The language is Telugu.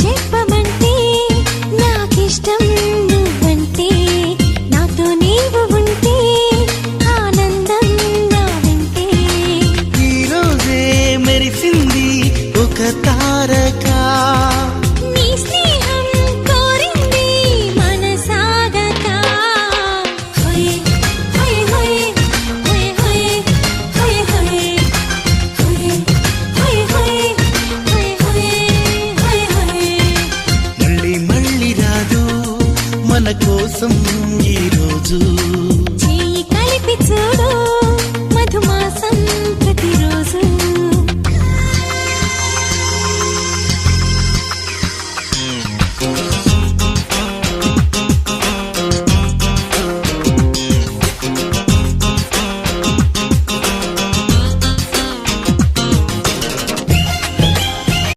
చెప్పమంటే నాకిష్టం నువ్వంటే నాతో నీవు ఉంటే ఆనందం నా వింటే ఈ రోజే మెరిసింది ఒక తారక